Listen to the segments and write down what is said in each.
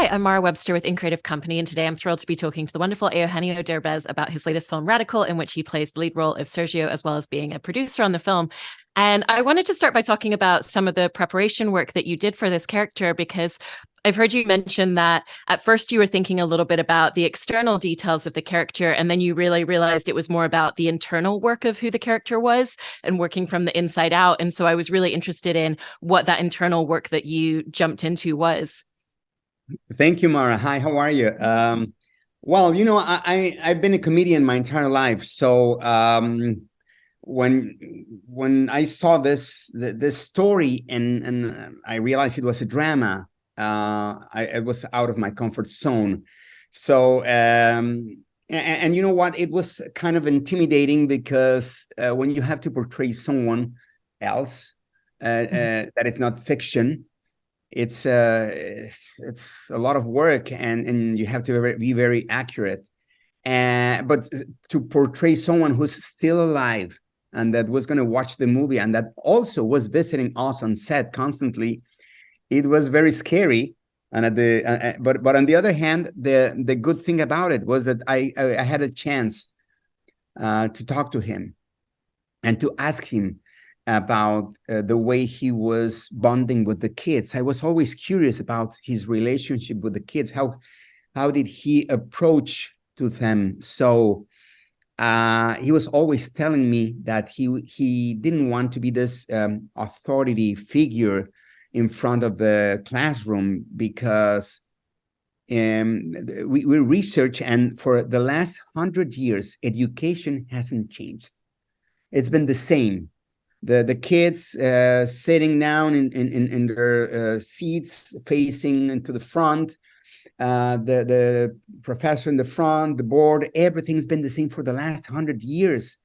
Hi, I'm Mara Webster with In Creative Company, and today I'm thrilled to be talking to the wonderful Eugenio Derbez about his latest film, Radical, in which he plays the lead role of Sergio, as well as being a producer on the film. And I wanted to start by talking about some of the preparation work that you did for this character, because I've heard you mention that at first you were thinking a little bit about the external details of the character, and then you really realized it was more about the internal work of who the character was and working from the inside out. And so I was really interested in what that internal work that you jumped into was. Thank you, Mara. Hi, how are you? Well, I've been a comedian my entire life. So when I saw this story and I realized it was a drama, it was out of my comfort zone. So and you know what? It was kind of intimidating because when you have to portray someone else that is not fiction, it's a lot of work and you have to be very accurate. But to portray someone who's still alive and that was going to watch the movie and that also was visiting us on set constantly, it was very scary. And but on the other hand, the good thing about it was that I had a chance to talk to him and to ask him about the way he was bonding with the kids. I was always curious about his relationship with the kids. How did he approach to them? So he was always telling me that he didn't want to be this authority figure in front of the classroom because we research, and for the last 100 years, education hasn't changed. It's been the same. The kids sitting down in their seats facing into the front, the professor in the front, the board, everything's been the same for the last 100 years.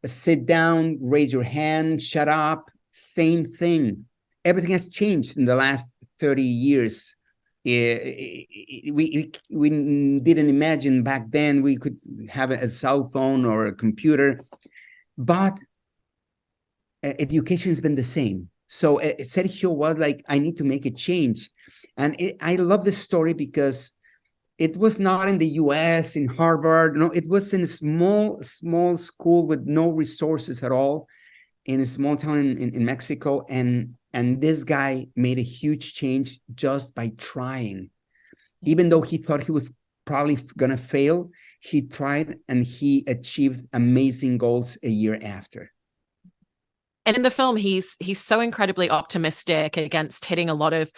Sit down, raise your hand, shut up, same thing. Everything has changed in the last 30 years. We didn't imagine back then we could have a cell phone or a computer, but education has been the same. So Sergio was like, I need to make a change. And I love this story because it was not in the US, in Harvard. No, it was in a small school with no resources at all in a small town in Mexico. And this guy made a huge change just by trying. Even though he thought he was probably going to fail, he tried and he achieved amazing goals a year after. And in the film, he's so incredibly optimistic against hitting a lot of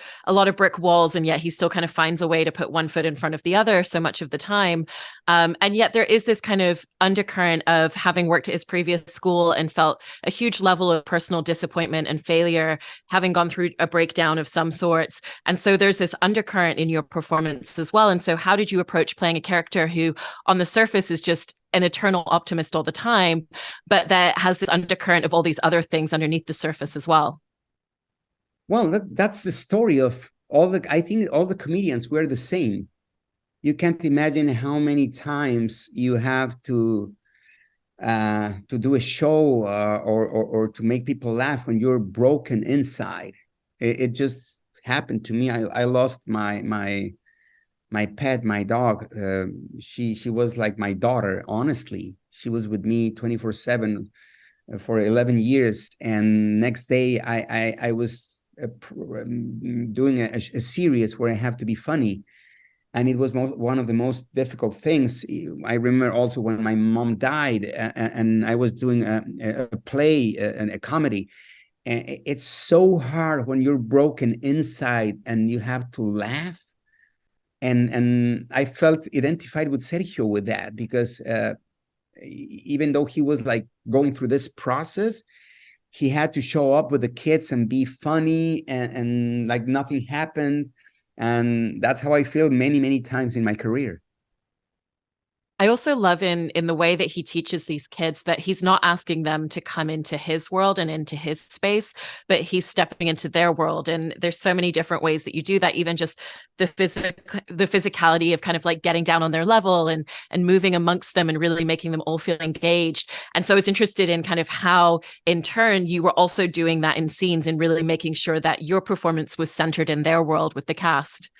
brick walls, and yet he still kind of finds a way to put one foot in front of the other so much of the time. And yet there is this kind of undercurrent of having worked at his previous school and felt a huge level of personal disappointment and failure, having gone through a breakdown of some sorts. And so there's this undercurrent in your performance as well. And so how did you approach playing a character who on the surface is just an eternal optimist all the time, but that has this undercurrent of all these other things underneath the surface as well? Well, that's the story of all I think all the comedians were the same. You can't imagine how many times you have to do a show or to make people laugh when you're broken inside. It just happened to me. I lost my pet, my dog. She was like my daughter. Honestly, she was with me 24/7 for 11 years. And next day, I was doing a series where I have to be funny, and it was one of the most difficult things. I remember also when my mom died, and I was doing a play, a comedy. And it's so hard when you're broken inside and you have to laugh. And I felt identified with Sergio with that because even though he was like going through this process, he had to show up with the kids and be funny and like nothing happened. And that's how I feel many times in my career. I also love in the way that he teaches these kids that he's not asking them to come into his world and into his space, but he's stepping into their world. And there's so many different ways that you do that, even just the physicality of kind of like getting down on their level and moving amongst them and really making them all feel engaged. And so I was interested in kind of how in turn you were also doing that in scenes and really making sure that your performance was centered in their world with the cast.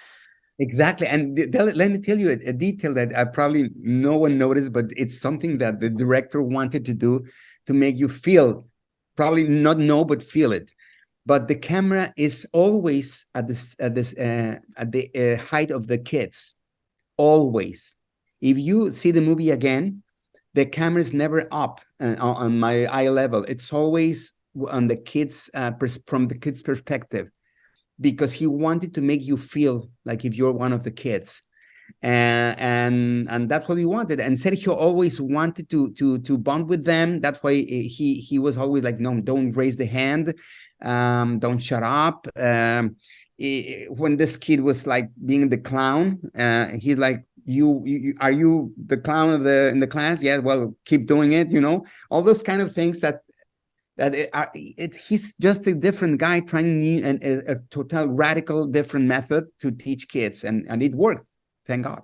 Exactly. And let me tell you a detail that probably no one noticed, but it's something that the director wanted to do to make you feel, probably not know, but feel it. But the camera is always at the height of the kids, always. If you see the movie again, the camera is never up on my eye level. It's always on the kids from the kids' perspective, because he wanted to make you feel like if you're one of the kids. And that's what he wanted. And Sergio always wanted to bond with them. That's why he was always like, no, don't raise the hand, don't shut up. When this kid was like being the clown, he's like, you are you the clown of the in the class? Yeah, well, keep doing it. All those kind of things that he's just a different guy trying new and a total radical different method to teach kids, and it worked, thank God.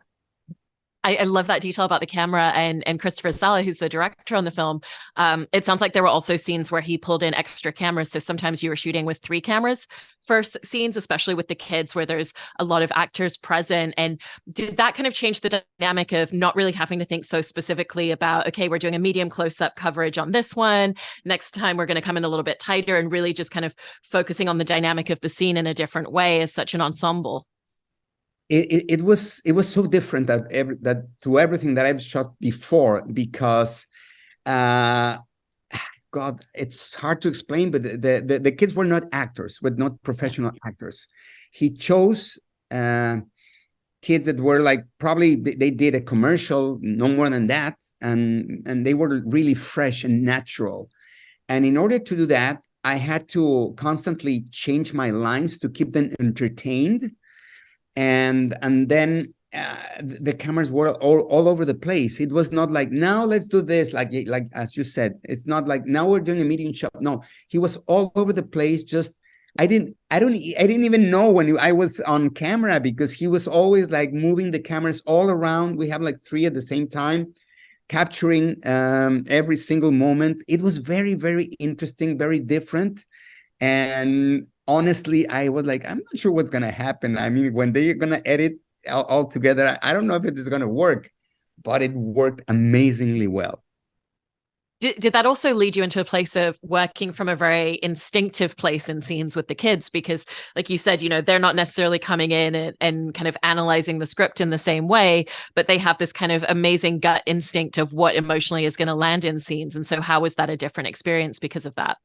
I love that detail about the camera and Christopher Sala, who's the director on the film. It sounds like there were also scenes where he pulled in extra cameras. So sometimes you were shooting with 3 cameras for scenes, especially with the kids where there's a lot of actors present. And did that kind of change the dynamic of not really having to think so specifically about, okay, we're doing a medium close-up coverage on this one. Next time we're going to come in a little bit tighter, and really just kind of focusing on the dynamic of the scene in a different way as such an ensemble? It was so different that to everything that I've shot before, because uh God, it's hard to explain, but the kids were not actors, but not professional actors. He chose kids that were like, probably they did a commercial, no more than that, and they were really fresh and natural. And in order to do that, I had to constantly change my lines to keep them entertained. And then the cameras were all over the place. It was not like, now let's do this, like as you said, it's not like now we're doing a medium shot. No, he was all over the place. Just I didn't even know when I was on camera, because he was always like moving the cameras all around. We have like 3 at the same time, capturing every single moment. It was very, very interesting, very different. And honestly, I was like, I'm not sure what's going to happen. I mean, when they're going to edit all together, I don't know if it is going to work, but it worked amazingly well. Did that also lead you into a place of working from a very instinctive place in scenes with the kids? Because, like you said, they're not necessarily coming in and kind of analyzing the script in the same way, but they have this kind of amazing gut instinct of what emotionally is going to land in scenes. And so, how was that a different experience because of that?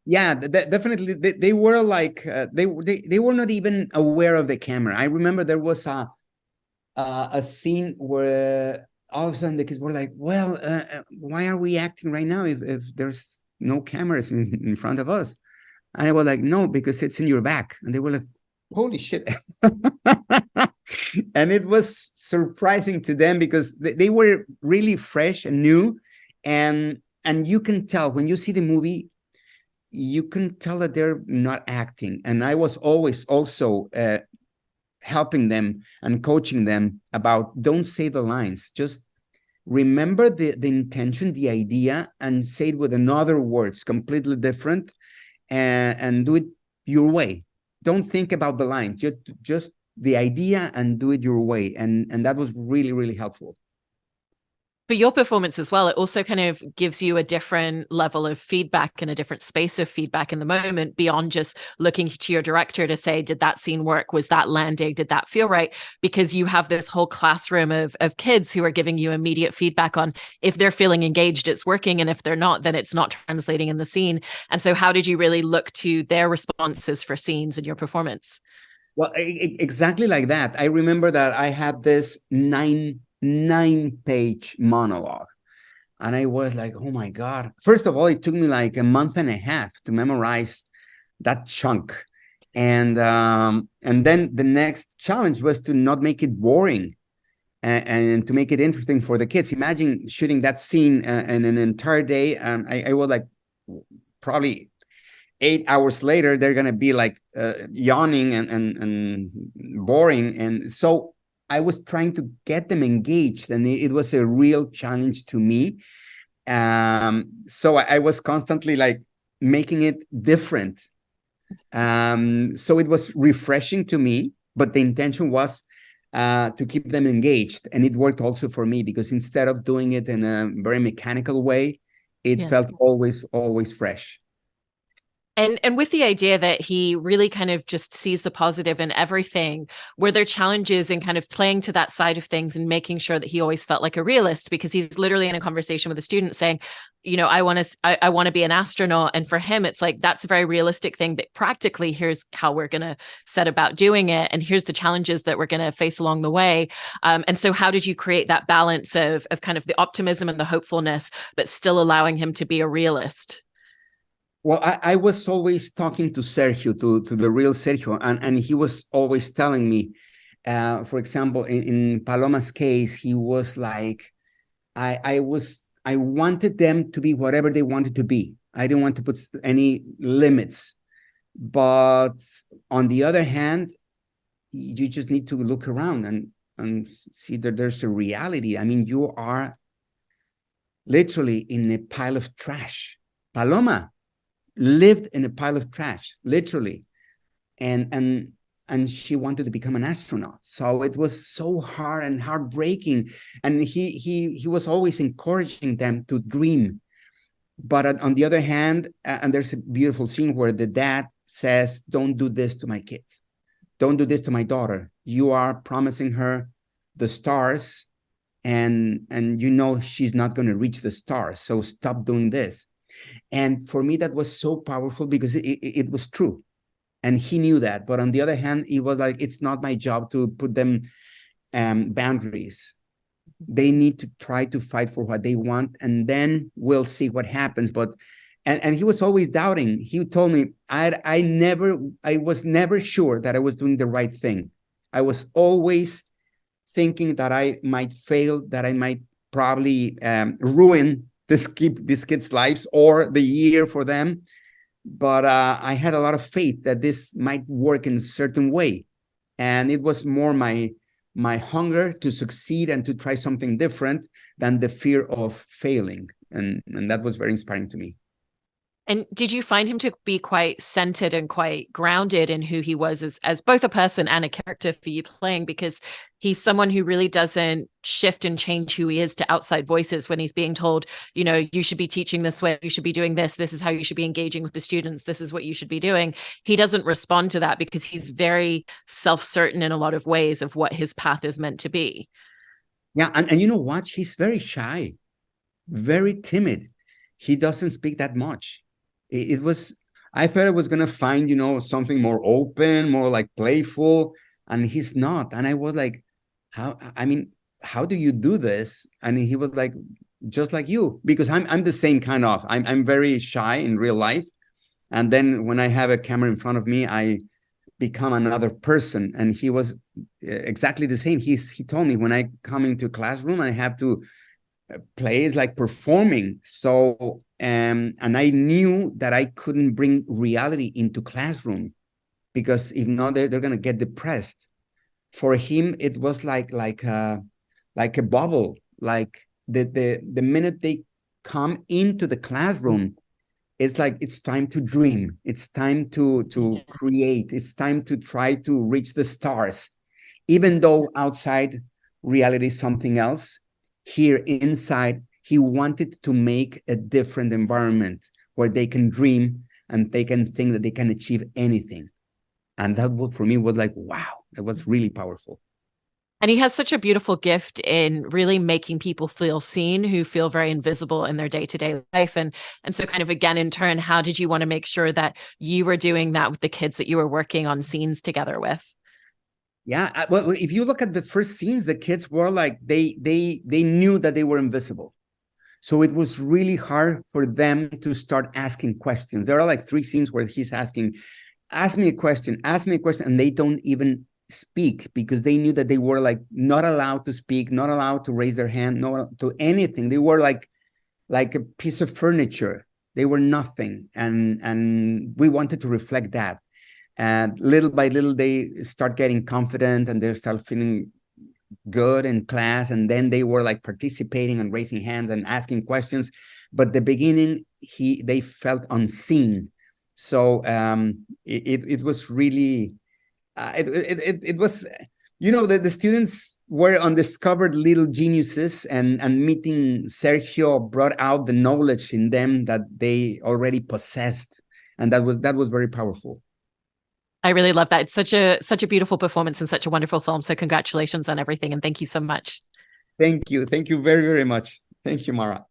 Yeah, definitely. They were like they were not even aware of the camera. I remember there was a scene where all of a sudden the kids were like, "Well, why are we acting right now if there's no cameras in front of us?" And I was like, "No, because it's in your back." And they were like, "Holy shit!" And it was surprising to them, because they were really fresh and new, and you can tell when you see the movie, you can tell that they're not acting. And I was always also helping them and coaching them about, don't say the lines, just remember the intention, the idea, and say it with another words completely different, and do it your way. Don't think about the lines, just the idea, and do it your way. And that was really, really helpful. For your performance as well, it also kind of gives you a different level of feedback and a different space of feedback in the moment, beyond just looking to your director to say, did that scene work? Was that landing? Did that feel right? Because you have this whole classroom of kids who are giving you immediate feedback on, if they're feeling engaged, it's working. And if they're not, then it's not translating in the scene. And so how did you really look to their responses for scenes in your performance? Well, exactly like that. I remember that I had this nine-page monologue, and I was like, oh my God. First of all, it took me like a month and a half to memorize that chunk. And then the next challenge was to not make it boring, and to make it interesting for the kids. Imagine shooting that scene in an entire day. I was like, probably 8 hours later, they're going to be like yawning and boring. And so I was trying to get them engaged, and it was a real challenge to me. So I was constantly like making it different. So it was refreshing to me, but the intention was to keep them engaged. And it worked also for me, because instead of doing it in a very mechanical way, it felt always fresh. And with the idea that he really kind of just sees the positive in everything, were there challenges in kind of playing to that side of things and making sure that he always felt like a realist? Because he's literally in a conversation with a student saying, you know, I want to be an astronaut. And for him, it's like, that's a very realistic thing, but practically here's how we're going to set about doing it. And here's the challenges that we're going to face along the way. And so how did you create that balance of kind of the optimism and the hopefulness, but still allowing him to be a realist? Well, I was always talking to Sergio, to the real Sergio, and he was always telling me, for example, in Paloma's case, he was like, I wanted them to be whatever they wanted to be. I didn't want to put any limits. But on the other hand, you just need to look around and see that there's a reality. I mean, you are literally in a pile of trash. Paloma lived in a pile of trash, literally, and she wanted to become an astronaut. So it was so hard and heartbreaking. And he was always encouraging them to dream. But on the other hand, and there's a beautiful scene where the dad says, "Don't do this to my kids. Don't do this to my daughter. You are promising her the stars, and you know she's not going to reach the stars. So stop doing this." And for me, that was so powerful, because it was true. And he knew that. But on the other hand, it was like, it's not my job to put them boundaries. They need to try to fight for what they want, and then we'll see what happens. But and he was always doubting. He told me, I was never sure that I was doing the right thing. I was always thinking that I might fail, that I might probably ruin these kids' lives or the year for them. But I had a lot of faith that this might work in a certain way. And it was more my hunger to succeed and to try something different than the fear of failing. And that was very inspiring to me. And did you find him to be quite centered and quite grounded in who he was as both a person and a character for you playing? Because he's someone who really doesn't shift and change who he is to outside voices when he's being told, you know, you should be teaching this way, you should be doing this, this is how you should be engaging with the students, this is what you should be doing. He doesn't respond to that because he's very self-certain in a lot of ways of what his path is meant to be. Yeah, and you know what? He's very shy, very timid. He doesn't speak that much. It was, I thought I was going to find, you know, something more open, more like playful, and he's not. And I was like, how do you do this? And he was like, just like you, because I'm the same kind of, I'm very shy in real life. And then when I have a camera in front of me, I become another person. And he was exactly the same. He told me, when I come into classroom, I have to play is like performing. So and I knew that I couldn't bring reality into classroom, because if not, they're gonna get depressed. For him, it was like a bubble. Like the minute they come into the classroom, it's like it's time to dream. It's time to create. It's time to try to reach the stars, even though outside reality is something else. Here inside, he wanted to make a different environment where they can dream and they can think that they can achieve anything. And that was, for me, was like, wow, that was really powerful. And he has such a beautiful gift in really making people feel seen who feel very invisible in their day-to-day life. And so kind of, again, in turn, how did you want to make sure that you were doing that with the kids that you were working on scenes together with? Yeah, well, if you look at the first scenes, the kids were like, they knew that they were invisible. So it was really hard for them to start asking questions. There are like 3 scenes where he's asking, ask me a question, and they don't even speak, because they knew that they were like not allowed to speak, not allowed to raise their hand, not to anything. They were like a piece of furniture. They were nothing. And we wanted to reflect that. And little by little, they start getting confident and they start feeling good in class. And then they were like participating and raising hands and asking questions. But the beginning, they felt unseen. So it was really It was, you know, the students were undiscovered little geniuses, and meeting Sergio brought out the knowledge in them that they already possessed, and that was very powerful. I really love that. It's such a beautiful performance and such a wonderful film. So congratulations on everything, and thank you so much. Thank you very, very much. Thank you, Mara.